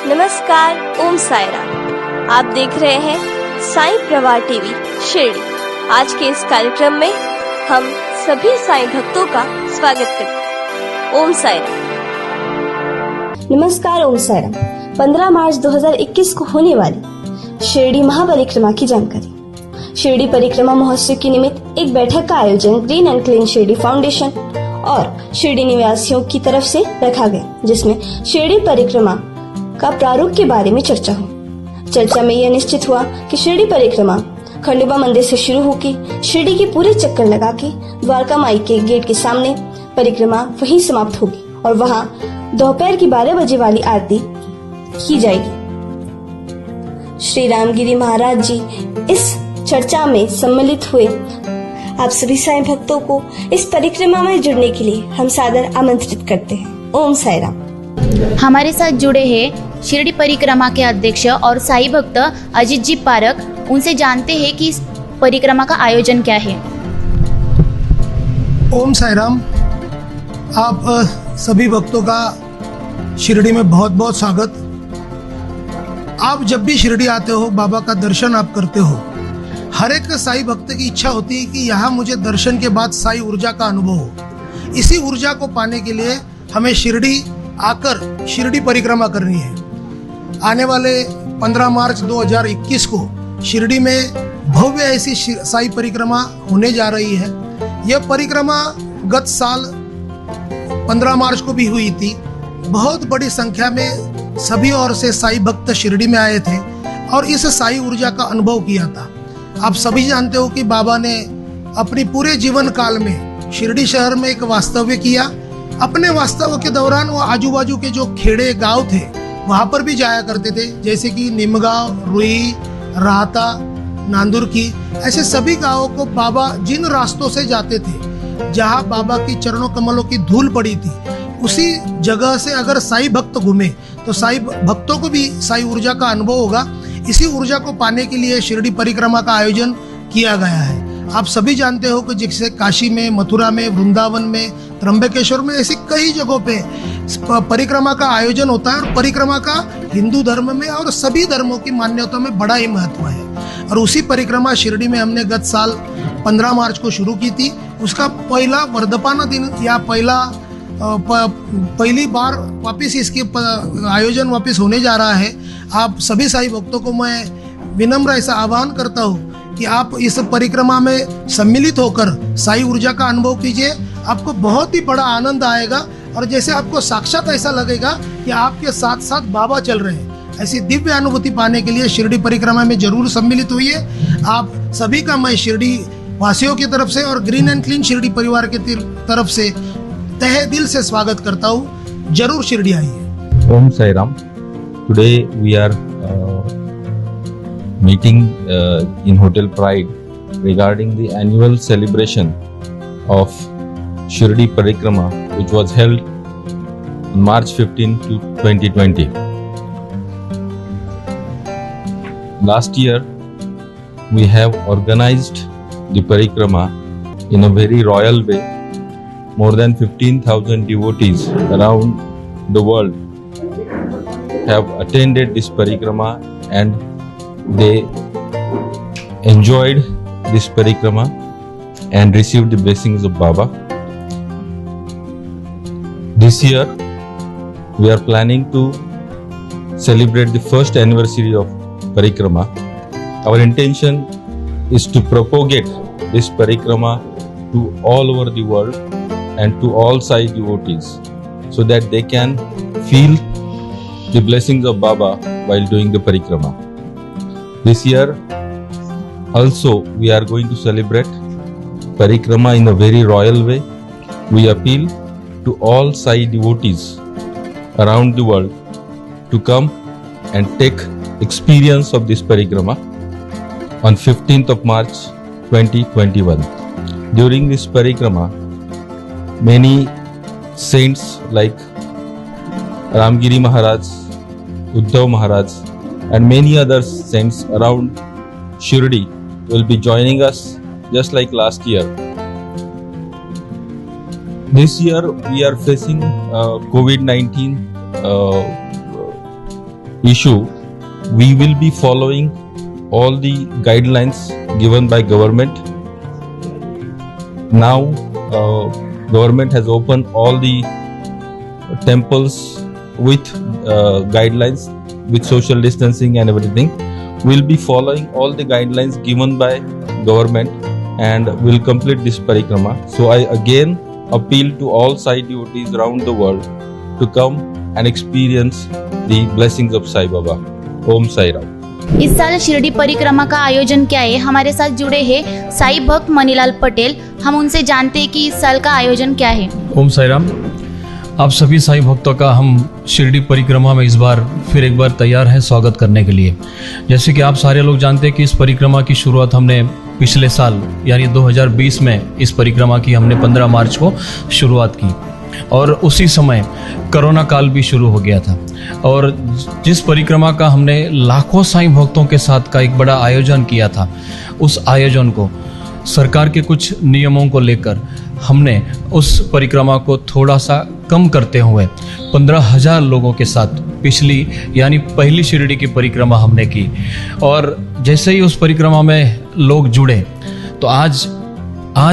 नमस्कार, ओम साईराम। आप देख रहे हैं साईं प्रवाह टीवी शिरडी। आज के इस कार्यक्रम में हम सभी साईं भक्तों का स्वागत करते हैं। ओम साईराम। नमस्कार, ओम साईराम। 15 मार्च 2021 को होने वाली शिरडी महापरिक्रमा की जानकारी। शिरडी परिक्रमा महोत्सव के निमित्त एक बैठक का आयोजन green and clean Shirdi foundation और शिरडी निवासियों की तरफ से रखा गया, जिसमें शिरडी परिक्रमा का प्रारूप के बारे में चर्चा हुई। चर्चा में यह निश्चित हुआ कि शिरडी परिक्रमा खंडोबा मंदिर से शुरू होकर शिरडी के पूरे चक्कर लगा के द्वारका माई के गेट के सामने परिक्रमा वहीं समाप्त होगी और वहां दोपहर की 12 बजे वाली आरती की जाएगी। श्री रामगिरी महाराज जी इस चर्चा में सम्मिलित हुए। आप सभी साईं भक्तों को इस परिक्रमा में जुड़ने के लिए हम सादर आमंत्रित करते हैं। ओम साईराम। हमारे साथ जुड़े हैं शिरडी परिक्रमा के अध्यक्ष और साईं भक्त अजित जी पारक। उनसे जानते हैं कि इस परिक्रमा का आयोजन क्या है। ओम साईराम। आप सभी भक्तों का शिरडी में बहुत बहुत स्वागत। आप जब भी शिरडी आते हो, बाबा का दर्शन आप करते हो, हर एक साईं भक्त की इच्छा होती है कि यहाँ मुझे दर्शन के बाद साईं ऊर्जा का अनुभव हो। इसी ऊर्जा को पाने के लिए हमें शिरडी आकर शिरडी परिक्रमा करनी है। आने वाले 15 मार्च 2021 को शिरडी में भव्य ऐसी साईं परिक्रमा होने जा रही है। यह परिक्रमा गत साल 15 मार्च को भी हुई थी। बहुत बड़ी संख्या में सभी ओर से साईं भक्त शिरडी में आए थे और इस साईं ऊर्जा का अनुभव किया था। आप सभी जानते हो कि बाबा ने अपनी पूरे जीवन काल में शिरडी शहर में एक वास्तव्य किया। अपने वास्तव्य के दौरान वो आजू बाजू के जो खेड़े गांव थे वहां पर भी जाया करते थे, जैसे कि निमगांव, रुई, राहता, नांदुरकी, ऐसे सभी गांवों को बाबा जिन रास्तों से जाते थे, जहां बाबा की चरणों कमलों की धूल पड़ी थी, उसी जगह से अगर साईं भक्त घूमे तो साईं भक्तों को भी साईं ऊर्जा का अनुभव होगा। इसी ऊर्जा को पाने के लिए शिरडी परिक्रमा का आयोजन किया गया है। आप सभी जानते हो कि जैसे काशी में, मथुरा में, वृंदावन में, त्र्यंबकेश्वर में, ऐसी कई जगहों पे परिक्रमा का आयोजन होता है और परिक्रमा का हिंदू धर्म में और सभी धर्मों की मान्यता में बड़ा ही महत्व है। और उसी परिक्रमा शिरडी में हमने गत साल 15 मार्च को शुरू की थी। उसका पहला वर्धमान दिन या पहली बार वापस इसके आयोजन वापस होने जा रहा है। आप सभी साईं भक्तों को मैं विनम्र ऐसा आह्वान करता हूँ कि आप इस परिक्रमा में सम्मिलित होकर साईं ऊर्जा का अनुभव कीजिए। आपको बहुत ही बड़ा आनंद आएगा और जैसे आपको साक्षात ऐसा लगेगा कि आपके साथ साथ बाबा चल रहे हैं। ऐसी दिव्य अनुभूति पाने के लिए शिरडी परिक्रमा में जरूर सम्मिलित होइए। आप सभी का मैं शिरडी वासियों की तरफ से और ग्रीन एंड क्लीन शिरडी परिवार की तरफ से तहे दिल से स्वागत करता हूँ। जरूर शिरडी आइए। Om Sairam. Today we are meeting in Hotel Pride regarding the annual celebration of Shirdi Parikrama, which was held on March 15 to 2020. Last year we have organized the Parikrama in a very royal way. More than 15,000 devotees around the world have attended this parikrama and they enjoyed this parikrama and received the blessings of Baba. This year we are planning to celebrate the first anniversary of parikrama. Our intention is to propagate this parikrama to all over the world and to all Sai devotees so that they can feel the blessings of Baba while doing the parikrama. This year also we are going to celebrate parikrama in a very royal way. We appeal to all Sai devotees around the world to come and take experience of this parikrama on 15th of March 2021. During this parikrama, many saints like Ramgiri Maharaj, Uddhav Maharaj and many other saints around Shirdi will be joining us just like last year. This year we are facing COVID-19 issue, we will be following all the guidelines given by government. Now, government has opened all the temples with guidelines, with social distancing and everything. We'll be following all the guidelines given by government and will complete this parikrama. So I again appeal to all Sai devotees around the world to come and experience the blessings of Sai Baba. Om Sai Ram. इस साल शिरडी परिक्रमा का आयोजन क्या है, हमारे साथ जुड़े हैं साई भक्त मनीलाल पटेल। हम उनसे जानते हैं कि इस साल का आयोजन क्या है। ओम साई राम। आप सभी साई भक्तों का हम शिरडी परिक्रमा में इस बार फिर एक बार तैयार हैं स्वागत करने के लिए। जैसे कि आप सारे लोग जानते हैं कि इस परिक्रमा की शुरुआत हमने पिछले साल यानी 2020 में इस परिक्रमा की हमने 15 मार्च को शुरुआत की और उसी समय कोरोना काल भी शुरू हो गया था। और जिस परिक्रमा का हमने लाखों साई भक्तों के साथ का एक बड़ा आयोजन किया था, उस आयोजन को सरकार के कुछ नियमों को लेकर हमने उस परिक्रमा को थोड़ा सा कम करते हुए 15,000 लोगों के साथ पिछली यानी पहली शिरडी की परिक्रमा हमने की। और जैसे ही उस परिक्रमा में लोग जुड़े तो आज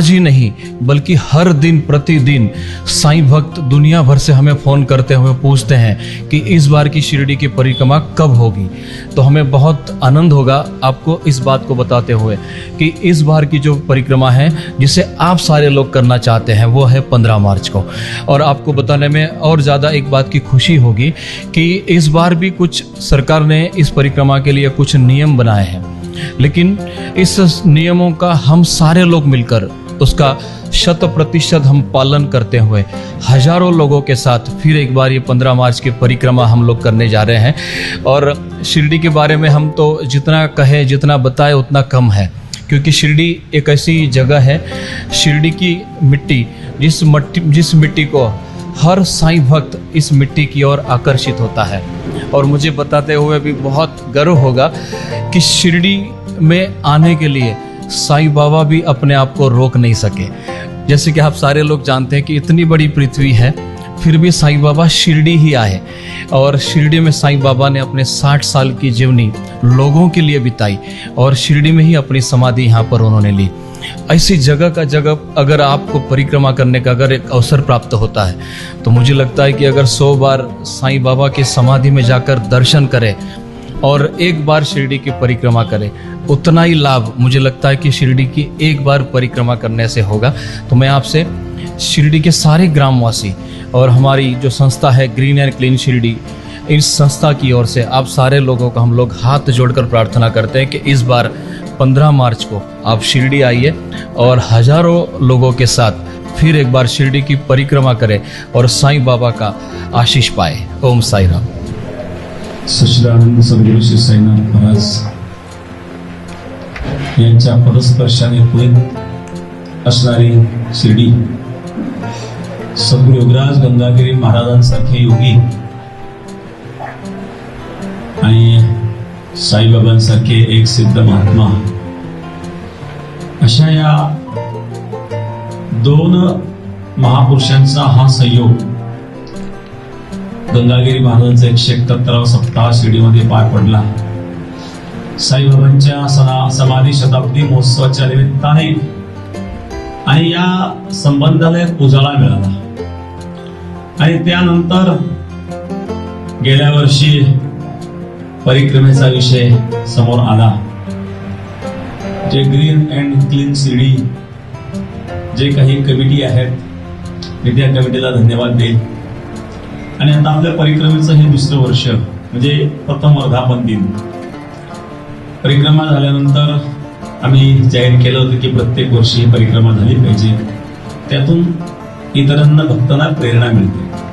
ही नहीं बल्कि हर दिन प्रतिदिन साईं भक्त दुनिया भर से हमें फ़ोन करते हुए पूछते हैं कि इस बार की शिरडी की परिक्रमा कब होगी। तो हमें बहुत आनंद होगा आपको इस बात को बताते हुए कि इस बार की जो परिक्रमा है जिसे आप सारे लोग करना चाहते हैं वो है 15 मार्च को। और आपको बताने में और ज़्यादा एक बात की खुशी होगी कि इस बार भी कुछ सरकार ने इस परिक्रमा के लिए कुछ नियम बनाए हैं, लेकिन इस नियमों का हम सारे लोग मिलकर उसका 100% हम पालन करते हुए हजारों लोगों के साथ फिर एक बार ये 15 मार्च की परिक्रमा हम लोग करने जा रहे हैं। और शिरडी के बारे में हम तो जितना कहें जितना बताएं उतना कम है, क्योंकि शिरडी एक ऐसी जगह है, शिरडी की मिट्टी जिस मिट्टी को हर साईं भक्त इस मिट्टी की ओर आकर्षित होता है। और मुझे बताते हुए भी बहुत गर्व होगा कि शिरडी में आने के लिए साईं बाबा भी अपने आप को रोक नहीं सके। जैसे कि आप सारे लोग जानते हैं कि इतनी बड़ी पृथ्वी है, फिर भी साईं बाबा शिरडी ही आए और शिरडी में साईं बाबा ने अपने 60 साल की जीवनी लोगों के लिए बिताई और शिरडी में ही अपनी समाधि यहाँ पर उन्होंने ली। ऐसी जगह अगर आपको परिक्रमा करने का अगर एक अवसर प्राप्त होता है तो मुझे लगता है कि अगर 100 बार साईं बाबा की समाधि में जाकर दर्शन करें और एक बार शिरडी की परिक्रमा करें, उतना ही लाभ मुझे लगता है कि शिरडी की एक बार परिक्रमा करने से होगा। तो मैं आपसे शिरडी के सारे ग्रामवासी और हमारी जो संस्था है ग्रीन एंड क्लीन शिरडी, इस संस्था की ओर से आप सारे लोगों का हम लोग हाथ जोड़कर प्रार्थना करते हैं कि इस बार 15 मार्च को आप शिरडी आइए और हजारों लोगों के साथ फिर एक बार शिरडी की परिक्रमा करें और साईं बाबा का आशीष पाए। ओम साई राम। सच्चिदानंद सद्गुरू श्री साईनाथ महाराज यांच्या पदस्पर्शाने पुनीत असणारी शिर्डी, सद्गुरू योगराज गंगागिरी महाराजांसारखे योगी आणि साईबाबांसारखे एक सिद्ध महात्मा, अशा या दोन महापुरुषांचा हा संयोग गंगागिरी महाराजांचा 171 सप्ताह शिर्डीमध्ये पार पडला। साईबाबांच्या समाधी शताब्दी महोत्सवाच्या निमित्ताने आणि या संबंधाला एक उजाळा मिळाला। आणि त्यानंतर गेल्या वर्षी परिक्रमेचा विषय समोर आला। जे ग्रीन अँड क्लीन शिर्डी जे काही कमिटी आहेत, मी त्या कमिटीला धन्यवाद देईन। आणि आता आपल्या परिक्रमेचं हे दुसरं वर्ष, म्हणजे प्रथम वर्धापन दिन। परिक्रमा झाल्यानंतर आम्ही जाहीर केलं होतं की प्रत्येक वर्षी ही परिक्रमा झाली पाहिजे, त्यातून इतरांना भक्तांना प्रेरणा मिळते।